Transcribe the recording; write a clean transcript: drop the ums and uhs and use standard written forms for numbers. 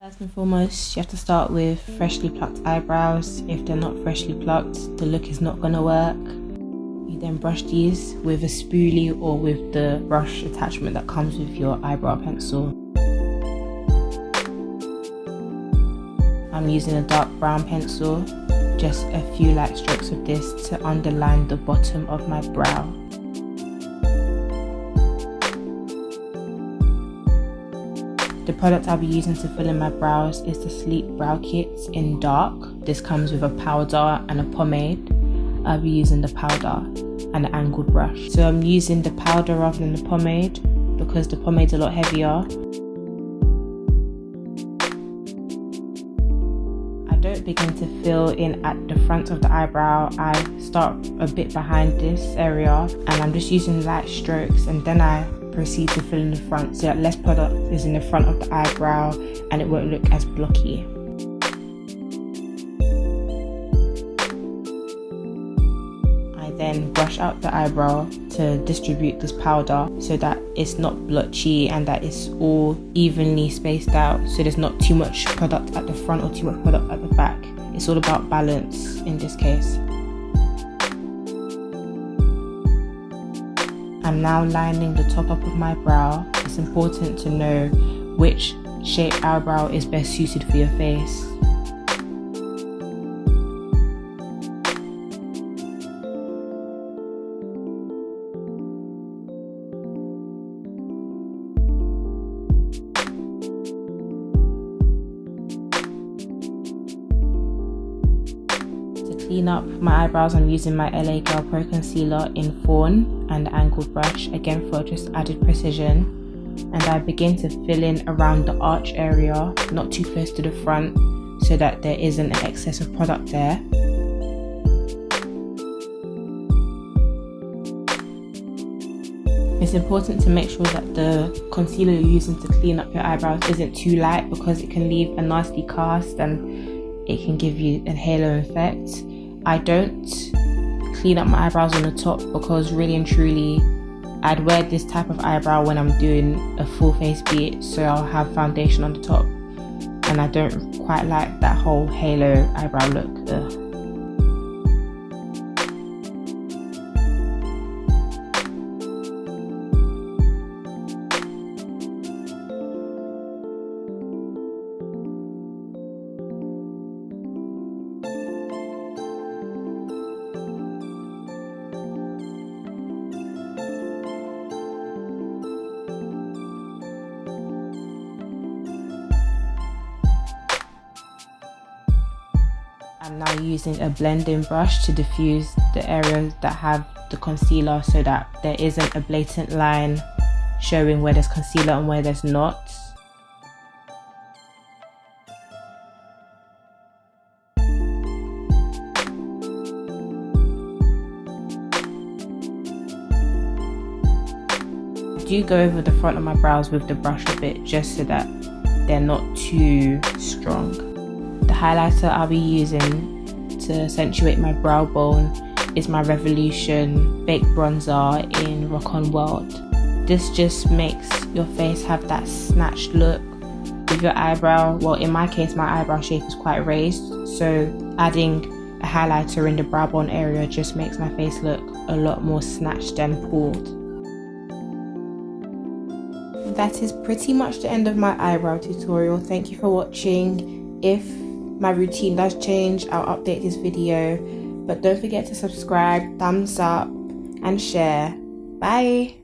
First and foremost, you have to start with freshly plucked eyebrows. If they're not freshly plucked, the look is not gonna work. You then brush these with a spoolie or with the brush attachment that comes with your eyebrow pencil. I'm using a dark brown pencil, just a few light strokes of this to underline the bottom of my brow. The product I'll be using to fill in my brows is the Sleep Brow Kit in dark. This comes with a powder and a pomade. I'll be using the powder and an angled brush. So I'm using the powder rather than the pomade because the pomade's a lot heavier. I don't begin to fill in at the front of the eyebrow. I start a bit behind this area and I'm just using light strokes, and then I proceed to fill in the front so that less product is in the front of the eyebrow and it won't look as blocky. I then brush out the eyebrow to distribute this powder so that it's not blotchy and that it's all evenly spaced out, so there's not too much product at the front or too much product at the back. It's all about balance in this case. I'm now lining the top up of my brow. It's important to know which shape eyebrow is best suited for your face. To clean up my eyebrows, I'm using my LA Girl Pro Concealer in Fawn and the angled brush, again for just added precision. And I begin to fill in around the arch area, not too close to the front, so that there isn't an excess of product there. It's important to make sure that the concealer you're using to clean up your eyebrows isn't too light, because it can leave a nasty cast and it can give you a halo effect. I don't clean up my eyebrows on the top because really and truly I'd wear this type of eyebrow when I'm doing a full face beat, so I'll have foundation on the top and I don't quite like that whole halo eyebrow look. Ugh. I'm now using a blending brush to diffuse the areas that have the concealer so that there isn't a blatant line showing where there's concealer and where there's not. I do go over the front of my brows with the brush a bit just so that they're not too strong. The highlighter I'll be using to accentuate my brow bone is my Revolution Baked Bronzer in Rock On World. This just makes your face have that snatched look with your eyebrow. Well, in my case, my eyebrow shape is quite raised, so adding a highlighter in the brow bone area just makes my face look a lot more snatched and pulled. That is pretty much the end of my eyebrow tutorial. Thank you for watching. If my routine does change, I'll update this video, but don't forget to subscribe, thumbs up and share. Bye.